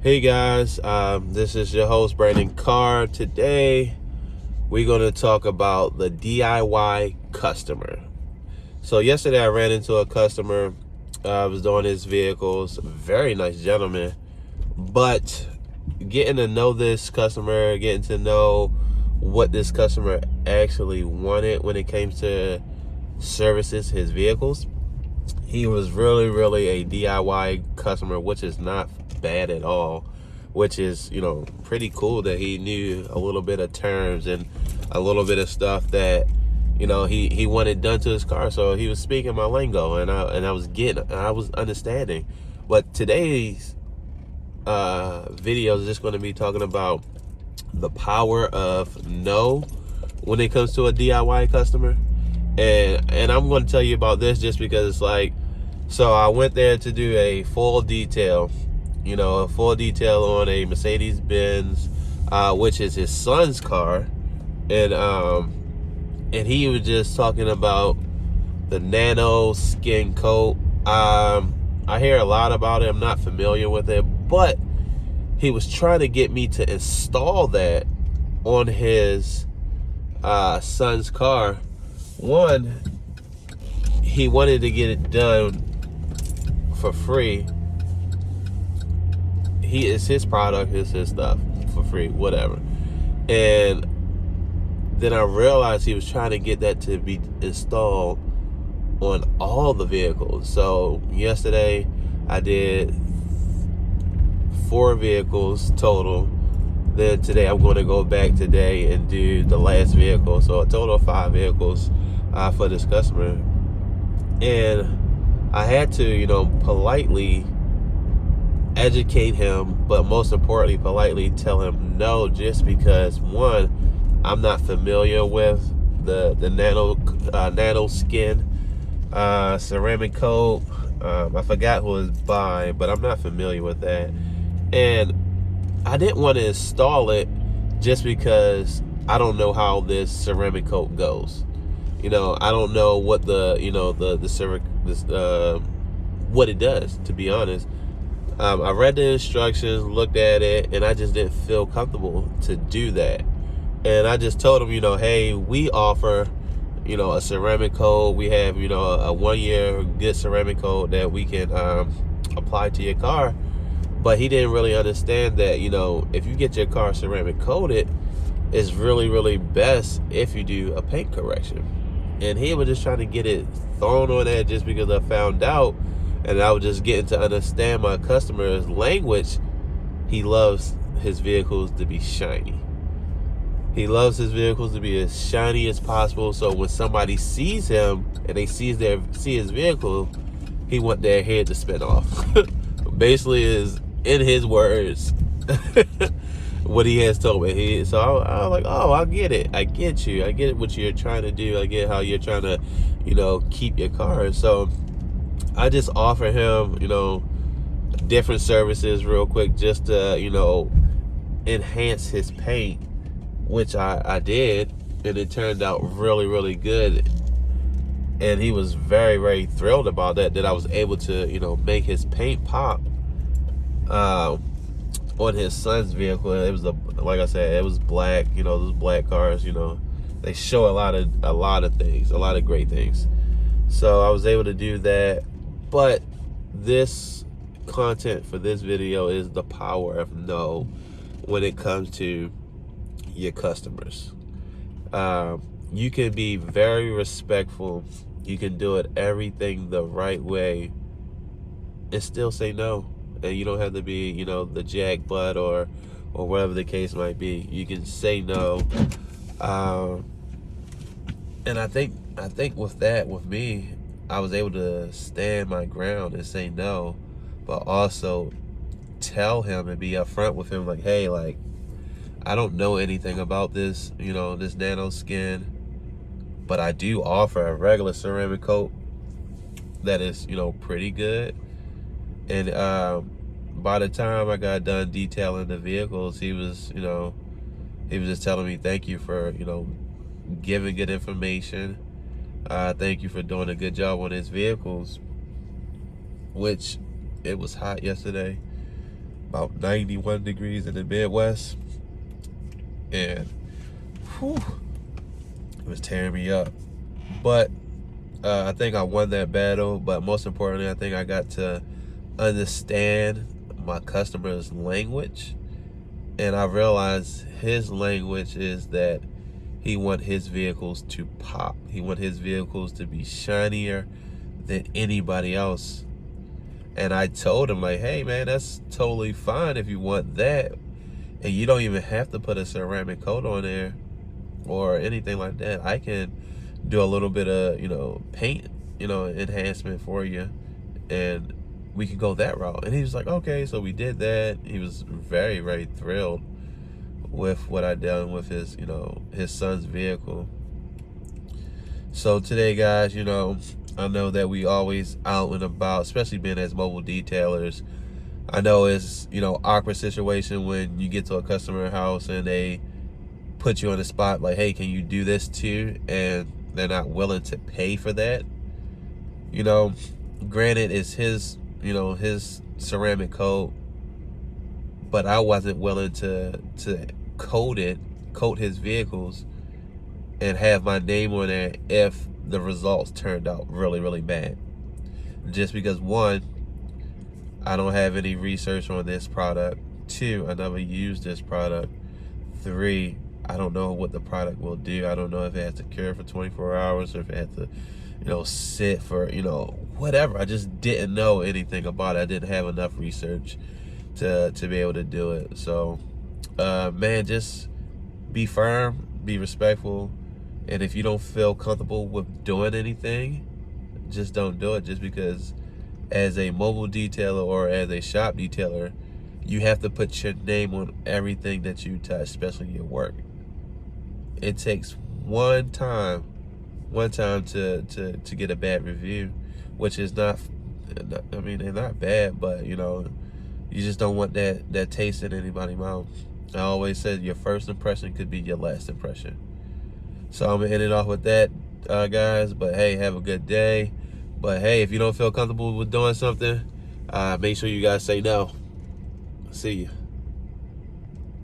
Hey guys, this is your host Brandon Carr. Today we're going to talk about the DIY customer. So yesterday I ran into a customer. I was doing his vehicles. Very nice gentleman, but getting to know this customer, getting to know what this customer actually wanted when it came to services his vehicles. He was really a DIY customer, which is not bad at all, which is, pretty cool that he knew a little bit of terms and a little bit of stuff that, he wanted done to his car. So he was speaking my lingo, and I was understanding. But today's video is just going to be talking about the power of no when it comes to a DIY customer. And I'm going to tell you about this just because it's like, so I went there to do a full detail on a Mercedes-Benz, which is his son's car. And he was just talking about the nano skin coat. I hear a lot about it. I'm not familiar with it, but he was trying to get me to install that on his son's car. One, he wanted to get it done for free. It's his product, it's his stuff for free, whatever. And then I realized he was trying to get that to be installed on all the vehicles. So yesterday I did 4 vehicles total. Then today I'm going to go back today and do the last vehicle. So a total of 5 vehicles for this customer. And I had to, politely educate him, but most importantly, politely tell him no, just because, one, I'm not familiar with the nano skin ceramic coat. I forgot who it's by, but I'm not familiar with that. And I didn't want to install it just because I don't know how this ceramic coat goes. I don't know what what it does, to be honest. I read the instructions, looked at it, and I just didn't feel comfortable to do that. And I just told him, hey, we offer, a ceramic coat. We have, a 1-year good ceramic coat that we can apply to your car. But he didn't really understand that, if you get your car ceramic coated, it's really best if you do a paint correction. And he was just trying to get it thrown on that just because I found out, and I was just getting to understand my customer's language. He loves his vehicles to be shiny. He loves his vehicles to be as shiny as possible. So when somebody sees him and they see his vehicle, he want their head to spin off. Basically, is in his words what he has told me. So I was like, oh, I get it. I get you. I get what you're trying to do. I get how you're trying to, keep your car. So I just offer him, different services real quick just to, enhance his paint, which I did, and it turned out really good. And he was very thrilled about that I was able to, make his paint pop on his son's vehicle. It was like I said, it was black. Those black cars, they show a lot of things, a lot of great things. So I was able to do that. But this content for this video is the power of no when it comes to your customers. You can be very respectful. You can do everything the right way and still say no. And you don't have to be, the jackbutt or whatever the case might be. You can say no. And I think with me, I was able to stand my ground and say no, but also tell him and be upfront with him, like, hey, like, I don't know anything about this, this nano skin, but I do offer a regular ceramic coat that is, pretty good. And by the time I got done detailing the vehicles, he was just telling me, thank you for, giving good information. Thank you for doing a good job on his vehicles, which it was hot yesterday. about 91 degrees in the Midwest, and whew, it was tearing me up. But I think I won that battle. But most importantly, I think I got to understand my customer's language, and I realized his language is that he wants his vehicles to pop. He wants his vehicles to be shinier than anybody else. And I told him, like, hey man, that's totally fine if you want that, and you don't even have to put a ceramic coat on there or anything like that. I can do a little bit of, paint, enhancement for you, and we can go that route. And he was like, okay. So we did that. He was very, very thrilled with what I done with his, his son's vehicle. So today, guys, I know that we always out and about, especially being as mobile detailers. I know it's, awkward situation when you get to a customer house and they put you on the spot, like, hey, can you do this too? And they're not willing to pay for that. Granted, it's his, his ceramic coat, but I wasn't willing to coat his vehicles and have my name on there if the results turned out really, really bad. Just because, one, I don't have any research on this product. Two, I never used this product. Three, I don't know what the product will do. I don't know if it has to cure for 24 hours or if it has to, sit for, whatever. I just didn't know anything about it. I didn't have enough research to be able to do it. So, man, just be firm, be respectful. And if you don't feel comfortable with doing anything, just don't do it. Just because as a mobile detailer or as a shop detailer, you have to put your name on everything that you touch, especially your work. It takes one time to get a bad review, which is not, I mean, they're not bad, but you just don't want that taste in anybody's mouth. I always said your first impression could be your last impression. So I'm gonna end it off with that, guys. But hey, have a good day. But hey, if you don't feel comfortable with doing something, make sure you guys say no. See you.